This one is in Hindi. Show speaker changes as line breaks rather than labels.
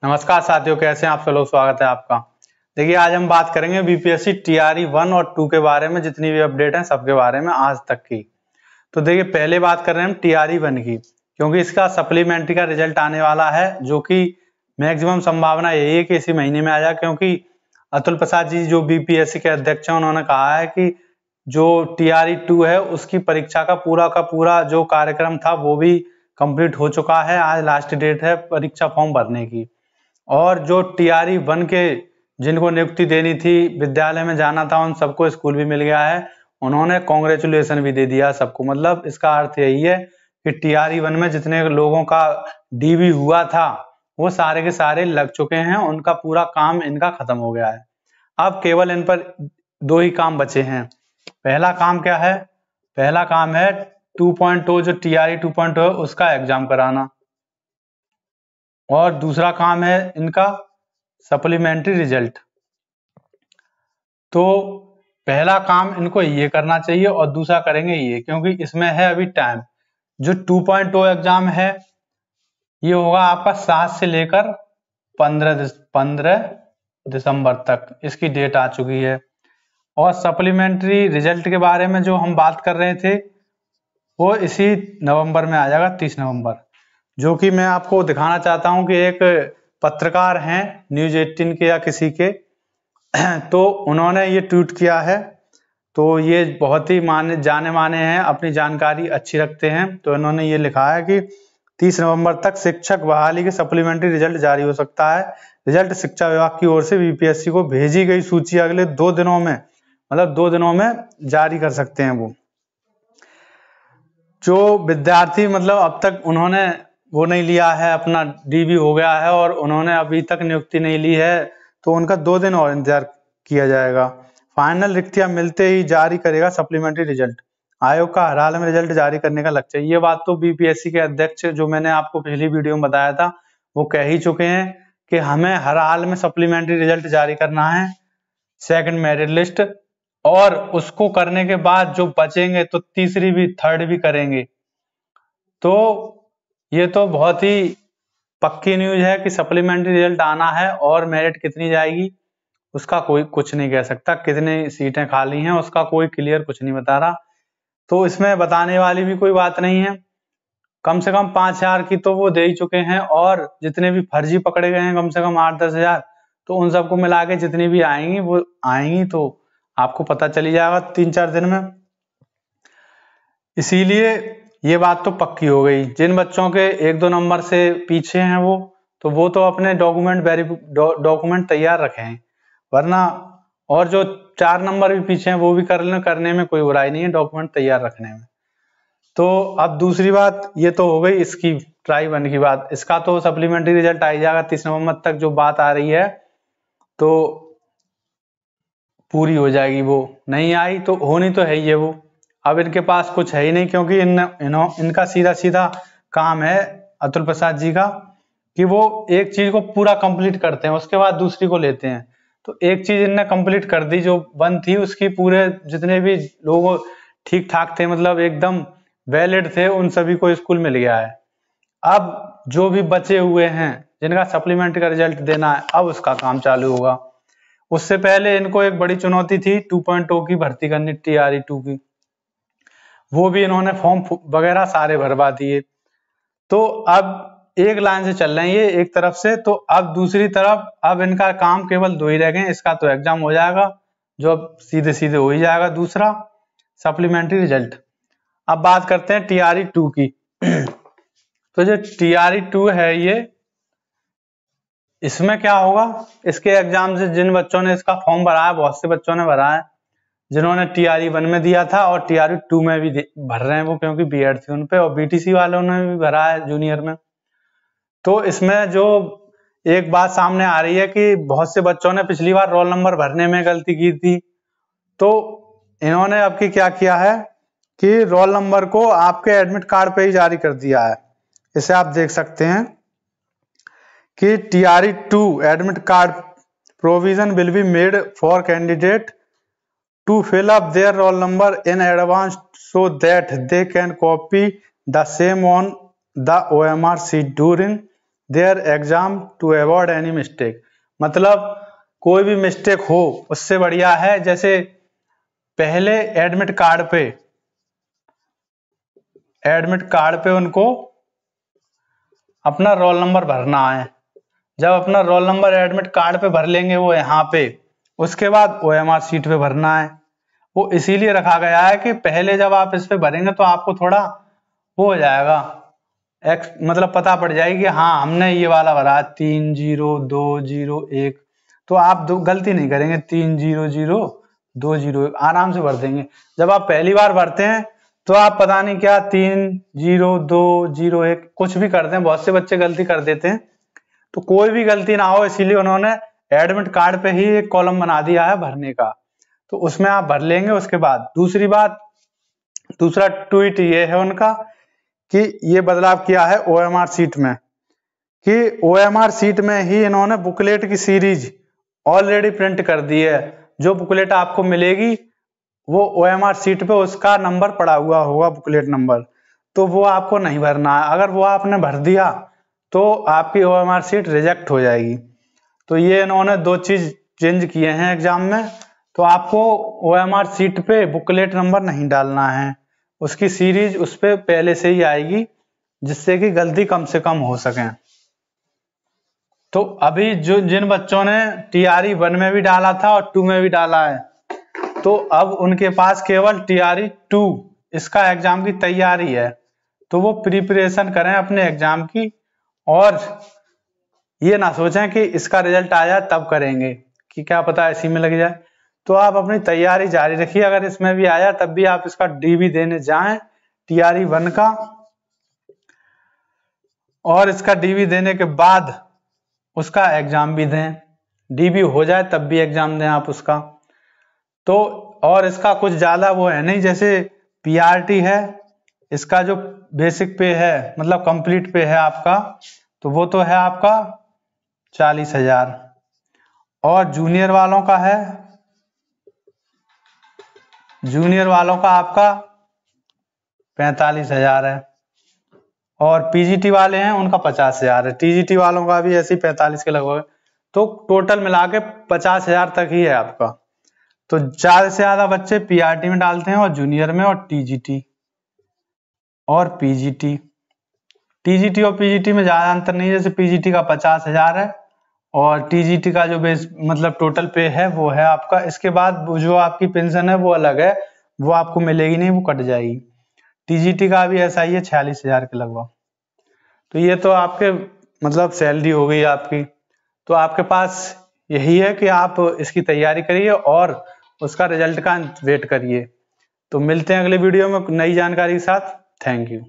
नमस्कार साथियों, कैसे हैं आप सब लोग। स्वागत है आपका। देखिए, आज हम बात करेंगे बीपीएससी टीआरई 1 और 2 के बारे में, जितनी भी अपडेट हैं सबके बारे में आज तक की। तो देखिए, पहले बात कर रहे हैं हम टीआरई 1 की, क्योंकि इसका सप्लीमेंट्री का रिजल्ट आने वाला है, जो कि मैक्सिमम संभावना यही है कि इसी महीने में आ जाए, क्योंकि अतुल प्रसाद जी जो बीपीएससी के अध्यक्ष हैं, उन्होंने कहा है कि जो टीआरई 2 है उसकी परीक्षा का पूरा जो कार्यक्रम था वो भी कंप्लीट हो चुका है। आज लास्ट डेट है परीक्षा फॉर्म भरने की। और जो टीआरई 1 के जिनको नियुक्ति देनी थी, विद्यालय में जाना था, उन सबको स्कूल भी मिल गया है। उन्होंने कांग्रेचुलेशन भी दे दिया सबको। मतलब इसका अर्थ यही है कि टीआरई 1 में जितने लोगों का डीबी हुआ था वो सारे के सारे लग चुके हैं, उनका पूरा काम इनका खत्म हो गया है। अब केवल इन पर दो ही काम बचे हैं। पहला काम क्या है? पहला काम है 2.0 जो टीआरई 2.0 है उसका एग्जाम कराना, और दूसरा काम है इनका सप्लीमेंट्री रिजल्ट। तो पहला काम इनको ये करना चाहिए और दूसरा करेंगे ये, क्योंकि इसमें है अभी टाइम। जो 2.0 एग्जाम है ये होगा आपका 7 से लेकर 15 दिसंबर तक, इसकी डेट आ चुकी है। और सप्लीमेंट्री रिजल्ट के बारे में जो हम बात कर रहे थे वो इसी नवंबर में आ जाएगा, 30 नवंबर। जो कि मैं आपको दिखाना चाहता हूं कि एक पत्रकार हैं न्यूज 18 के या किसी के, तो उन्होंने ये ट्वीट किया है। तो ये बहुत ही जाने माने हैं, अपनी जानकारी अच्छी रखते हैं। तो इन्होंने ये लिखा है कि 30 नवंबर तक शिक्षक बहाली के सप्लीमेंट्री रिजल्ट जारी हो सकता है। रिजल्ट शिक्षा विभाग की ओर से बीपीएससी को भेजी गई सूची अगले 2 दिनों में, मतलब 2 दिनों में जारी कर सकते हैं वो। जो विद्यार्थी मतलब अब तक उन्होंने वो नहीं लिया है, अपना डीबी हो गया है और उन्होंने अभी तक नियुक्ति नहीं ली है, तो उनका 2 दिन और इंतजार किया जाएगा। फाइनल रिक्तियां मिलते ही जारी करेगा सप्लीमेंट्री रिजल्ट। आयोग का हर हाल में रिजल्ट जारी करने का लक्ष्य। ये बात तो बीपीएससी के अध्यक्ष, जो मैंने आपको पिछली वीडियो में बताया था, वो कह ही चुके हैं कि हमें हर हाल में सप्लीमेंट्री रिजल्ट जारी करना है, सेकंड मेरिट लिस्ट, और उसको करने के बाद जो बचेंगे तो तीसरी भी, थर्ड भी करेंगे। तो ये तो बहुत ही पक्की न्यूज है कि सप्लीमेंट्री रिजल्ट आना है, और मेरिट कितनी जाएगी उसका कोई कुछ नहीं कह सकता, कितनी सीटें खाली हैं उसका कोई क्लियर कुछ नहीं बता रहा। तो इसमें बताने वाली भी कोई बात नहीं है। कम से कम 5,000 की तो वो दे ही चुके हैं, और जितने भी फर्जी पकड़े गए हैं कम से कम 8-10 हजार, तो उन सबको मिला के जितनी भी आएंगी वो आएंगी, तो आपको पता चली जाएगा 3-4 दिन में। इसीलिए ये बात तो पक्की हो गई। जिन बच्चों के 1-2 नंबर से पीछे हैं वो तो अपने डॉक्यूमेंट तैयार रखें, वरना, और जो 4 नंबर भी पीछे हैं वो भी करने में कोई बुराई नहीं है, डॉक्यूमेंट तैयार रखने में। तो अब दूसरी बात ये तो हो गई इसकी ट्राई 1 की बात। इसका तो सप्लीमेंट्री रिजल्ट आ ही जाएगा 30 नवंबर तक, जो बात आ रही है तो पूरी हो जाएगी। वो नहीं आई तो होनी तो है ही है वो। अब इनके पास कुछ है ही नहीं, क्योंकि इनका सीधा काम है अतुल प्रसाद जी का कि वो एक चीज को पूरा कंप्लीट करते हैं, उसके बाद दूसरी को लेते हैं। तो एक चीज इनने कंप्लीट कर दी जो बंद थी, उसकी पूरे जितने भी लोग ठीक ठाक थे, मतलब एकदम वैलिड थे, उन सभी को स्कूल मिल गया है। अब जो भी बचे हुए हैं जिनका सप्लीमेंट्री का रिजल्ट देना है, अब उसका काम चालू होगा। उससे पहले इनको एक बड़ी चुनौती थी 2.0 की भर्ती करनी, टीआरई 2 की। वो भी इन्होंने फॉर्म वगैरह सारे भरवा दिए। तो अब एक लाइन से चल रहे हैं ये एक तरफ से, तो अब दूसरी तरफ अब इनका काम केवल 2 ही रह गए। इसका तो एग्जाम हो जाएगा, जो अब सीधे हो ही जाएगा। दूसरा सप्लीमेंट्री रिजल्ट। अब बात करते हैं टीआरई 2 की। तो जो टीआरई 2 है ये, इसमें क्या होगा, इसके एग्जाम से जिन बच्चों ने इसका फॉर्म भरा है, बहुत से बच्चों ने भरा है जिन्होंने टीआरई 1 में दिया था, और टीआरई 2 में भी भर रहे हैं वो, क्योंकि बीएड थी उनपे, और बीटीसी वालों ने भी भरा है जूनियर में। तो इसमें जो एक बात सामने आ रही है कि बहुत से बच्चों ने पिछली बार रोल नंबर भरने में गलती की थी, तो इन्होंने अब की क्या किया है कि रोल नंबर को आपके एडमिट कार्ड पे ही जारी कर दिया है। इसे आप देख सकते हैं कि TRE 2 admit card provision will be made for candidate to fill up their roll number in advance so that they can copy the same on the OMR sheet during their exam to avoid any mistake। मतलब कोई भी मिस्टेक हो उससे बढ़िया है, जैसे पहले एडमिट कार्ड पे उनको अपना रोल नंबर भरना है। जब अपना रोल नंबर एडमिट कार्ड पे भर लेंगे वो यहाँ पे, उसके बाद OMR शीट पे भरना है। वो इसीलिए रखा गया है कि पहले जब आप इस पे भरेंगे तो आपको थोड़ा वो हो जाएगा, मतलब पता पड़ जाएगी कि हाँ हमने ये वाला भरा 30201, तो आप गलती नहीं करेंगे, 300201 आराम से भर देंगे। जब आप पहली बार भरते हैं तो आप पता नहीं क्या 30201 कुछ भी करते हैं, बहुत से बच्चे गलती कर देते हैं, तो कोई भी गलती ना हो इसीलिए उन्होंने एडमिट कार्ड पे ही एक कॉलम बना दिया है भरने का, तो उसमें आप भर लेंगे। उसके बाद दूसरा ट्वीट ये है उनका कि ये बदलाव किया है OMR शीट में, कि OMR शीट में ही इन्होंने बुकलेट की सीरीज ऑलरेडी प्रिंट कर दी है। जो बुकलेट आपको मिलेगी वो OMR शीट पे उसका नंबर पड़ा हुआ होगा, बुकलेट नंबर, तो वो आपको नहीं भरना है। अगर वो आपने भर दिया तो आपकी OMR शीट रिजेक्ट हो जाएगी। तो ये इन्होंने दो चीज चेंज किए हैं एग्जाम में। तो आपको OMR शीट पे बुकलेट नंबर नहीं डालना है, उसकी सीरीज उस पे पहले से ही आएगी, जिससे कि गलती कम से कम हो सके। तो अभी जिन बच्चों ने TRE 1 में भी डाला था और 2 में भी डाला है, तो अब उनके पास केवल TRE 2 इसका एग्जाम की तैयारी है, तो वो प्रिपरेशन करें अपने एग्जाम की, और ये ना सोचें कि इसका रिजल्ट आ जाए तब करेंगे, कि क्या पता इसी में लग जाए। तो आप अपनी तैयारी जारी रखिए, अगर इसमें भी आया तब भी आप इसका DB देने जाएं TRE 1 का, और इसका DB देने के बाद उसका एग्जाम भी दें। DB हो जाए तब भी एग्जाम दें आप उसका। तो और इसका कुछ ज्यादा वो है नहीं, जैसे PRT है, इसका जो बेसिक पे है मतलब कंप्लीट पे है आपका, तो वो तो है आपका 40,000, और जूनियर वालों का आपका 45,000 है, और PGT वाले हैं उनका 50,000 है। TGT वालों का भी ऐसे 45 के लगभग है, तो टोटल मिला के 50,000 तक ही है आपका। तो ज्यादा से ज्यादा बच्चे PRT में डालते हैं, और जूनियर में, और TGT और PGT। TGT और PGT में ज्यादा अंतर नहीं है, जैसे PGT का 50,000 है और TGT का जो बेस मतलब टोटल पे है वो है आपका। इसके बाद जो आपकी पेंशन है वो अलग है, वो आपको मिलेगी नहीं, वो कट जाएगी। TGT का भी ऐसा ही है 46,000 के लगभग। तो ये तो आपके मतलब सैलरी हो गई आपकी। तो आपके पास यही है कि आप इसकी तैयारी करिए और उसका रिजल्ट का वेट करिए। तो मिलते हैं अगले वीडियो में नई जानकारी के साथ। Thank you.